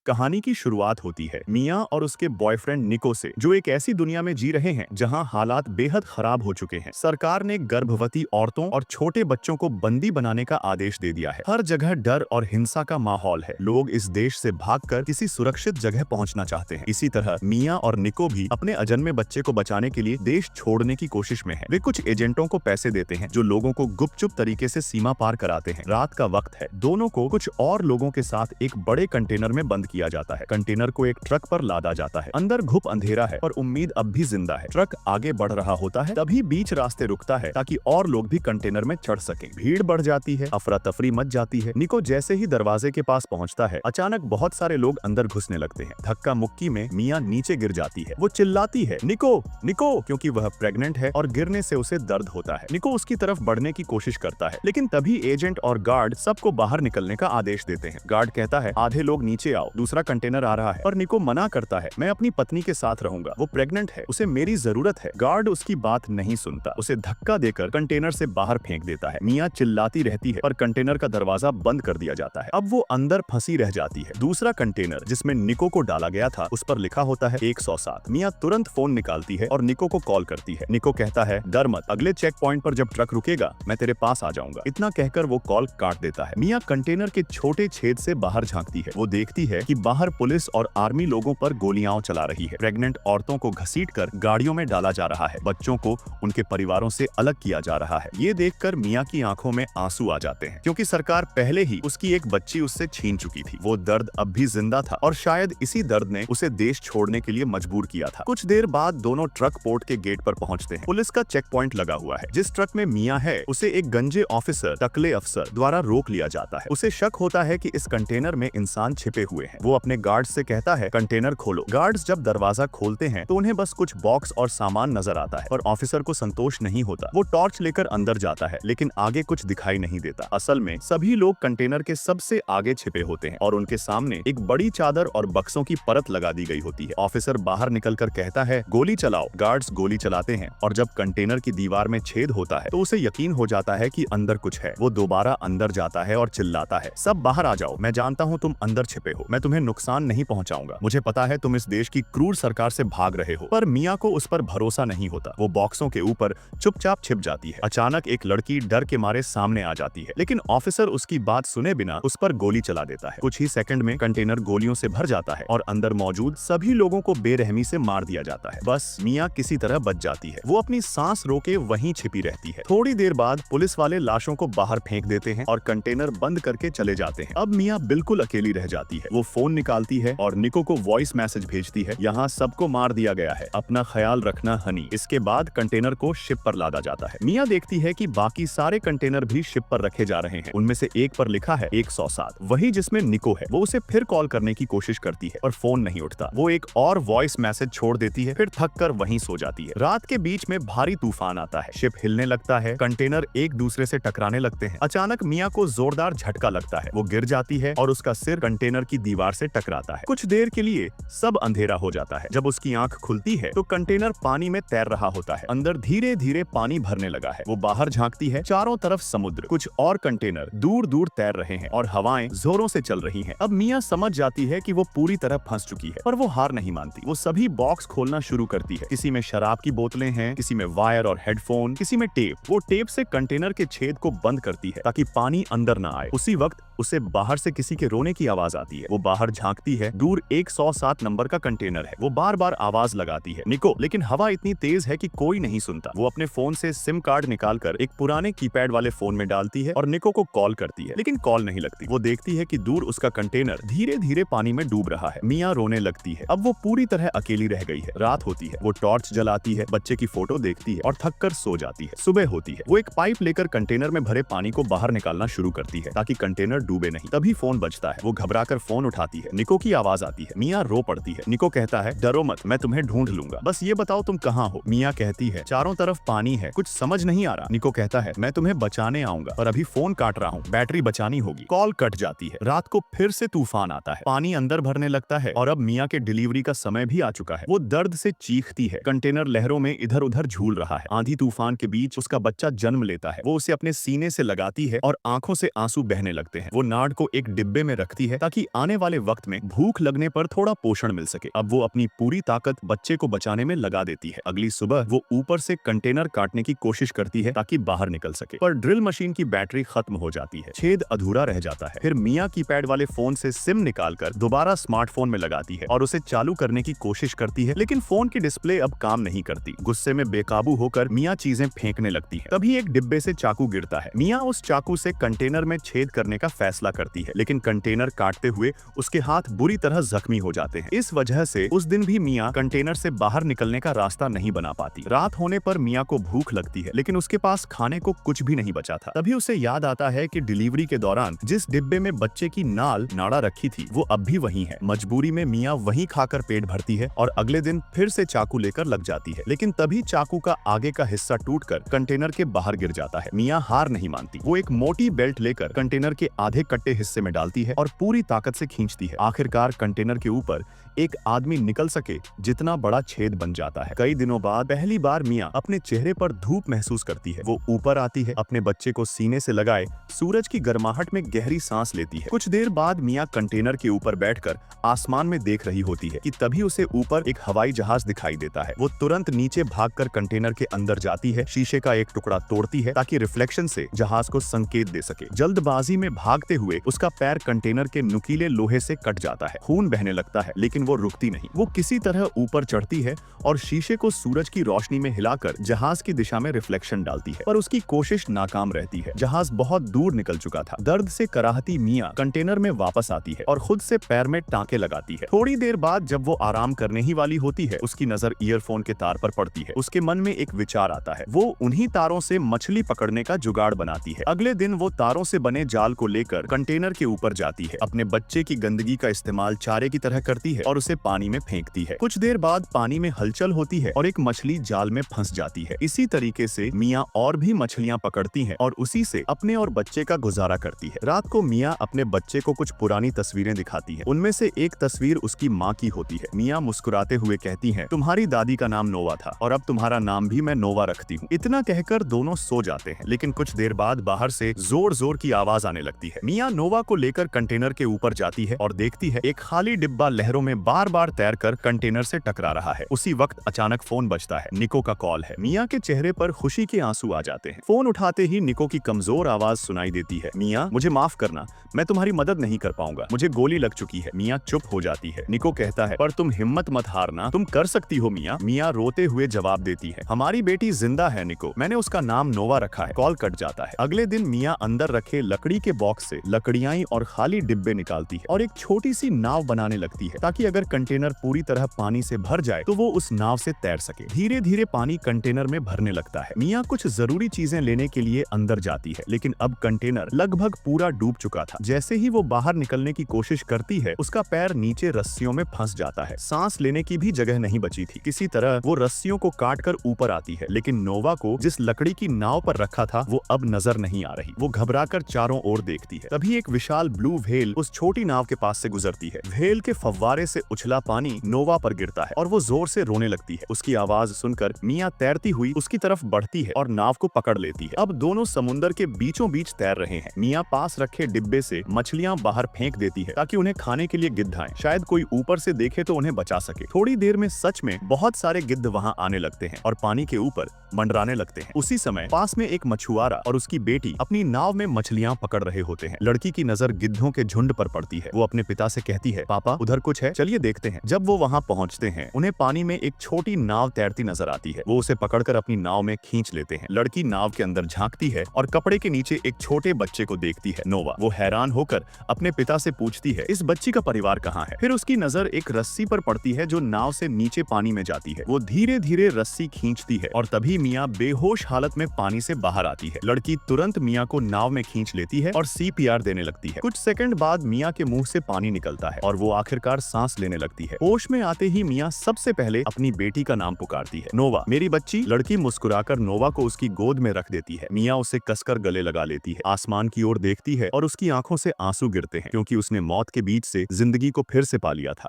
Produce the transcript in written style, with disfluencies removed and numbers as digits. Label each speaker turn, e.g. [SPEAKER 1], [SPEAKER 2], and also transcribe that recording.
[SPEAKER 1] कहानी की शुरुआत होती है मिया और उसके बॉयफ्रेंड निको से, जो एक ऐसी दुनिया में जी रहे हैं जहां हालात बेहद खराब हो चुके हैं। सरकार ने गर्भवती औरतों और छोटे बच्चों को बंदी बनाने का आदेश दे दिया है। हर जगह डर और हिंसा का माहौल है। लोग इस देश से भागकर किसी सुरक्षित जगह पहुंचना चाहते हैं। इसी तरह मिया और निको भी अपने अजन्मे बच्चे को बचाने के लिए देश छोड़ने की कोशिश में हैं। वे कुछ एजेंटों को पैसे देते हैं जो लोगों को गुपचुप तरीके से सीमा पार कराते हैं। रात का वक्त है। दोनों को कुछ और लोगों के साथ एक बड़े कंटेनर में बंद किया जाता है। कंटेनर को एक ट्रक पर लादा जाता है। अंदर घुप अंधेरा है और उम्मीद अब भी जिंदा है। ट्रक आगे बढ़ रहा होता है, तभी बीच रास्ते रुकता है ताकि और लोग भी कंटेनर में चढ़ सकें। भीड़ बढ़ जाती है, अफरा तफरी मच जाती है। निको जैसे ही दरवाजे के पास पहुंचता है, अचानक बहुत सारे लोग अंदर घुसने लगते हैं। धक्का मुक्की में मिया नीचे गिर जाती है। वो चिल्लाती है, निको निको, क्योंकि वह प्रेग्नेंट है और गिरने से उसे दर्द होता है। निको उसकी तरफ बढ़ने की कोशिश करता है, लेकिन तभी एजेंट और गार्ड सबको बाहर निकलने का आदेश देते हैं। गार्ड कहता है, आधे लोग नीचे आओ, दूसरा कंटेनर आ रहा है। पर निको मना करता है, मैं अपनी पत्नी के साथ रहूंगा, वो प्रेग्नेंट है, उसे मेरी जरूरत है। गार्ड उसकी बात नहीं सुनता, उसे धक्का देकर कंटेनर से बाहर फेंक देता है। मिया चिल्लाती रहती है, पर कंटेनर का दरवाजा बंद कर दिया जाता है। अब वो अंदर फंसी रह जाती है। दूसरा कंटेनर जिसमें निको को डाला गया था, उस पर लिखा होता है 107। मिया तुरंत फोन निकालती है और निको को कॉल करती है। निको कहता है, डर मत, अगले चेक पॉइंट पर जब ट्रक रुकेगा मैं तेरे पास आ जाऊंगा। इतना कहकर वो कॉल काट देता है। मिया कंटेनर के छोटे छेद से बाहर झांकती है। वो देखती है कि बाहर पुलिस और आर्मी लोगों पर गोलियां चला रही है। प्रेग्नेंट औरतों को घसीटकर गाड़ियों में डाला जा रहा है। बच्चों को उनके परिवारों से अलग किया जा रहा है। ये देखकर मिया की आंखों में आंसू आ जाते हैं, क्योंकि सरकार पहले ही उसकी एक बच्ची उससे छीन चुकी थी। वो दर्द अब भी जिंदा था और शायद इसी दर्द ने उसे देश छोड़ने के लिए मजबूर किया था। कुछ देर बाद दोनों ट्रक पोर्ट के गेट पर पहुंचते हैं। पुलिस का चेक पॉइंट लगा हुआ है। जिस ट्रक में मिया है, उसे एक गंजे ऑफिसर, टकले अफसर द्वारा रोक लिया जाता है। उसे शक होता है कि इस कंटेनर में इंसान छिपे हुए हैं। वो अपने गार्ड से कहता है, कंटेनर खोलो। गार्ड्स जब दरवाजा खोलते हैं तो उन्हें बस कुछ बॉक्स और सामान नजर आता है, और ऑफिसर को संतोष नहीं होता। वो टॉर्च लेकर अंदर जाता है, लेकिन आगे कुछ दिखाई नहीं देता। असल में सभी लोग कंटेनर के सबसे आगे छिपे होते हैं और उनके सामने एक बड़ी चादर और बक्सों की परत लगा दी गई होती है। ऑफिसर बाहर निकलकर कहता है, गोली चलाओ। गार्ड्स गोली चलाते हैं और जब कंटेनर की दीवार में छेद होता है तो उसे यकीन हो जाता है कि अंदर कुछ है। वो दोबारा अंदर जाता है और चिल्लाता है, सब बाहर आ जाओ, मैं जानता हूँ तुम अंदर छिपे हो, मैं तुम्हें नुकसान नहीं पहुंचाऊंगा, मुझे पता है तुम इस देश की क्रूर सरकार से भाग रहे हो। पर मिया को उस पर भरोसा नहीं होता। वो बॉक्सों के ऊपर चुपचाप छिप जाती है। अचानक एक लड़की डर के मारे सामने आ जाती है, लेकिन ऑफिसर उसकी बात सुने बिना उस पर गोली चला देता है। कुछ ही सेकंड में कंटेनर गोलियों से भर जाता है और अंदर मौजूद सभी लोगों को बेरहमी से मार दिया जाता है। बस मिया किसी तरह बच जाती है। वो अपनी सांस रोके वहीं छिपी रहती है। थोड़ी देर बाद पुलिस वाले लाशों को बाहर फेंक देते हैं और कंटेनर बंद करके चले जाते हैं। अब मिया बिल्कुल अकेली रह जाती है। वो फोन निकालती है और निको को वॉइस मैसेज भेजती है, यहाँ सबको मार दिया गया है, अपना ख्याल रखना हनी। इसके बाद कंटेनर को शिप पर लादा जाता है। मिया देखती है कि बाकी सारे कंटेनर भी शिप पर रखे जा रहे हैं। उनमें से एक पर लिखा है 107, वही जिसमें निको है। वो उसे फिर कॉल करने की कोशिश करती है और फोन नहीं उठता। वो एक और वॉइस मैसेज छोड़ देती है, फिर थक कर वहीं सो जाती है। रात के बीच में भारी तूफान आता है। शिप हिलने लगता है, कंटेनर एक दूसरे से टकराने लगते हैं। अचानक मिया को जोरदार झटका लगता है। वो गिर जाती है और उसका सिर कंटेनर की दीवार से टकराता है। कुछ देर के लिए सब अंधेरा हो जाता है। जब उसकी आंख खुलती है तो कंटेनर पानी में तैर रहा होता है। अंदर धीरे धीरे पानी भरने लगा है। वो बाहर झांकती है, चारों तरफ समुद्र, कुछ और कंटेनर दूर दूर तैर रहे हैं और हवाएं जोरों से चल रही हैं। अब मिया समझ जाती है कि वो पूरी तरह फंस चुकी है, पर वो हार नहीं मानती। वो सभी बॉक्स खोलना शुरू करती है। किसी में शराब की बोतलें हैं, किसी में वायर और हेडफोन, किसी में टेप। वो टेप से कंटेनर के छेद को बंद करती है ताकि पानी अंदर न आए। उसी वक्त उसे बाहर से किसी के रोने की आवाज आती है। वो बाहर झांकती है, दूर 107 नंबर का कंटेनर है। वो बार बार आवाज लगाती है, निको, लेकिन हवा इतनी तेज है कि कोई नहीं सुनता। वो अपने फोन से सिम कार्ड निकालकर एक पुराने कीपैड वाले फोन में डालती है और निको को कॉल करती है, लेकिन कॉल नहीं लगती। वो देखती है कि दूर उसका कंटेनर धीरे धीरे पानी में डूब रहा है। मिया रोने लगती है। अब वो पूरी तरह अकेली रह गई है। रात होती है। वो टॉर्च जलाती है, बच्चे की फोटो देखती है और थक कर सो जाती है। सुबह होती है। वो एक पाइप लेकर कंटेनर में भरे पानी को बाहर निकालना शुरू करती है ताकि कंटेनर डूबे नहीं। तभी फोन बजता है। वो घबराकर फोन उठाती है। निको की आवाज आती है। मिया रो पड़ती है। निको कहता है, डरो मत, मैं तुम्हें ढूंढ लूंगा, बस ये बताओ तुम कहाँ हो। मिया कहती है, चारों तरफ पानी है, कुछ समझ नहीं आ रहा। निको कहता है, मैं तुम्हें बचाने आऊंगा, पर अभी फोन काट रहा हूँ, बैटरी बचानी होगी। कॉल कट जाती है। रात को फिर से तूफान आता है। पानी अंदर भरने लगता है और अब मिया के डिलीवरी का समय भी आ चुका है। वो दर्द से चीखती है। कंटेनर लहरों में इधर उधर झूल रहा है। आंधी तूफान के बीच उसका बच्चा जन्म लेता है। वो उसे अपने सीने से लगाती है और आंखों से आंसू बहने लगते हैं। वो नाड़ को एक डिब्बे में रखती है ताकि आने वाले वाले वक्त में भूख लगने पर थोड़ा पोषण मिल सके। अब वो अपनी पूरी ताकत बच्चे को बचाने में लगा देती है। अगली सुबह वो ऊपर से कंटेनर काटने की कोशिश करती है ताकि बाहर निकल सके, पर ड्रिल मशीन की बैटरी खत्म हो जाती है, छेद अधूरा रह जाता है। फिर मियाँ कीपैड वाले फोन से सिम निकालकर दोबारा स्मार्टफोन में लगाती है और उसे चालू करने की कोशिश करती है, लेकिन फोन की डिस्प्ले अब काम नहीं करती। गुस्से में बेकाबू होकर मियाँ चीजें फेंकने लगती है। तभी एक डिब्बे से चाकू गिरता है। मियाँ उस चाकू से कंटेनर में छेद करने का फैसला करती है, लेकिन कंटेनर काटते हुए उसके हाथ बुरी तरह जख्मी हो जाते हैं। इस वजह से उस दिन भी मियाँ कंटेनर से बाहर निकलने का रास्ता नहीं बना पाती। रात होने पर मियाँ को भूख लगती है, लेकिन उसके पास खाने को कुछ भी नहीं बचा था। तभी उसे याद आता है कि डिलीवरी के दौरान जिस डिब्बे में बच्चे की नाड़ा रखी थी वो अब भी वहीं है। मजबूरी में मियाँ वहीं खाकर पेट भरती है और अगले दिन फिर से चाकू लेकर लग जाती है, लेकिन तभी चाकू का आगे का हिस्सा टूटकर कंटेनर के बाहर गिर जाता है। मियाँ हार नहीं मानती। वो एक मोटी बेल्ट लेकर कंटेनर के आधे कट्टे हिस्से में डालती है और पूरी ताकत से खींचती है। आखिरकार कंटेनर के ऊपर एक आदमी निकल सके जितना बड़ा छेद बन जाता है। कई दिनों बाद पहली बार मियाँ अपने चेहरे पर धूप महसूस करती है। वो ऊपर आती है, अपने बच्चे को सीने से लगाए सूरज की गर्माहट में गहरी सांस लेती है। कुछ देर बाद मियाँ कंटेनर के ऊपर बैठकर आसमान में देख रही होती है कि तभी उसे ऊपर एक हवाई जहाज दिखाई देता है। वो तुरंत नीचे भागकर कंटेनर के अंदर जाती है, शीशे का एक टुकड़ा तोड़ती है ताकि रिफ्लेक्शन से जहाज को संकेत दे सके। जल्दबाजी में भागते हुए उसका पैर कंटेनर के नुकीले लोहे से कट जाता है। खून बहने लगता है, लेकिन वो रुकती नहीं। वो किसी तरह ऊपर चढ़ती है और शीशे को सूरज की रोशनी में हिलाकर जहाज की दिशा में रिफ्लेक्शन डालती है, पर उसकी कोशिश नाकाम रहती है। जहाज बहुत दूर निकल चुका था। दर्द से कराहती मियाँ कंटेनर में वापस आती है और खुद से पैर में टांके लगाती है। थोड़ी देर बाद जब वो आराम करने ही वाली होती है, उसकी नजर ईयरफोन के तार पर पड़ती है। उसके मन में एक विचार आता है। वो उन्हीं तारों से मछली पकड़ने का जुगाड़ बनाती है। अगले दिन वो तारों से बने जाल को लेकर कंटेनर के ऊपर जाती है। अपने बच्चे की गंदगी का इस्तेमाल चारे की तरह करती है और उसे पानी में फेंकती है। कुछ देर बाद पानी में हलचल होती है और एक मछली जाल में फंस जाती है। इसी तरीके से मियाँ और भी मछलियाँ पकड़ती हैं और उसी से अपने और बच्चे का गुजारा करती है। रात को मियाँ अपने बच्चे को कुछ पुरानी तस्वीरें दिखाती है। उनमें से एक तस्वीर उसकी माँ की होती है। मियाँ मुस्कुराते हुए कहती है, तुम्हारी दादी का नाम नोवा था और अब तुम्हारा नाम भी मैं नोवा रखती हूँ। इतना कहकर दोनों सो जाते हैं, लेकिन कुछ देर बाद बाहर से जोर जोर की आवाज आने लगती है। मियाँ नोवा को लेकर कंटेनर के ऊपर जाती है और देखती है एक खाली डिब्बा लहरों में बार बार तैरकर कंटेनर से टकरा रहा है। उसी वक्त अचानक फोन बजता है। निको का कॉल है। मियाँ के चेहरे पर खुशी के आंसू आ जाते हैं। फोन उठाते ही निको की कमजोर आवाज सुनाई देती है, मियाँ मुझे माफ करना, मैं तुम्हारी मदद नहीं कर पाऊंगा, मुझे गोली लग चुकी है। मियाँ चुप हो जाती है। निको कहता है, पर तुम हिम्मत मत हारना, तुम कर सकती हो मियाँ। मियाँ रोते हुए जवाब देती है, हमारी बेटी जिंदा है निको, मैंने उसका नाम नोवा रखा है। कॉल कट जाता है। अगले दिन मियाँ अंदर रखे लकड़ी के बॉक्स से लकड़ियाँ और खाली डिब्बे निकालती है और एक छोटी सी नाव बनाने लगती है ताकि अगर कंटेनर पूरी तरह पानी से भर जाए तो वो उस नाव से तैर सके। धीरे धीरे पानी कंटेनर में भरने लगता है। मियाँ कुछ जरूरी चीजें लेने के लिए अंदर जाती है, लेकिन अब कंटेनर लगभग पूरा डूब चुका था। जैसे ही वो बाहर निकलने की कोशिश करती है, उसका पैर नीचे रस्सियों में फंस जाता है। सांस लेने की भी जगह नहीं बची थी। किसी तरह वो रस्सियों को काट कर ऊपर आती है, लेकिन नोवा को जिस लकड़ी की नाव पर रखा था वो अब नजर नहीं आ रही। वो घबराकर चारों ओर देखती है। तभी एक विशाल ब्लू व्हेल उस छोटी नाव के पास से गुजरती है। व्हेल के फव्वारे से उछला पानी नोवा पर गिरता है और वो जोर से रोने लगती है। उसकी आवाज सुनकर मियाँ तैरती हुई उसकी तरफ बढ़ती है और नाव को पकड़ लेती है। अब दोनों समुद्र के बीचों बीच तैर रहे हैं। मियाँ पास रखे डिब्बे से मछलियाँ बाहर फेंक देती है ताकि उन्हें खाने के लिए गिद्ध आए। शायद कोई ऊपर से देखे तो उन्हें बचा सके। थोड़ी देर में सच में बहुत सारे गिद्ध वहाँ आने लगते हैं और पानी के ऊपर मंडराने लगते हैं। उसी समय पास में एक मछुआरा और उसकी बेटी अपनी नाव में मछलियाँ पकड़ रहे होते हैं। लड़की की नजर गिद्धों के झुंड पर पड़ती है। वो अपने पिता से कहती है, पापा उधर कुछ है, चलिए देखते हैं। जब वो वहाँ पहुँचते हैं, उन्हें पानी में एक छोटी नाव तैरती नजर आती है। वो उसे पकड़कर अपनी नाव में खींच लेते हैं। लड़की नाव के अंदर झांकती है और कपड़े के नीचे एक छोटे बच्चे को देखती है। नोवा वो हैरान होकर अपने पिता से पूछती है, इस बच्ची का परिवार कहाँ है? फिर उसकी नजर एक रस्सी पर पड़ती है जो नाव से नीचे पानी में जाती है। वो धीरे धीरे रस्सी खींचती है और तभी मियाँ बेहोश हालत में पानी से बाहर आती है। लड़की तुरंत मियाँ को नाव में खींच लेती है और CPR देने लगती है। कुछ सेकंड बाद मियाँ के मुंह से पानी निकलता है और वो आखिरकार सांस लेने लगती है। होश में आते ही मियाँ सबसे पहले अपनी बेटी का नाम पुकारती है, नोवा मेरी बच्ची। लड़की मुस्कुराकर नोवा को उसकी गोद में रख देती है। मियाँ उसे कसकर गले लगा लेती है, आसमान की ओर देखती है और उसकी आंखों से आंसू गिरते हैं क्योंकि उसने मौत के बीच से जिंदगी को फिर से पा लिया था।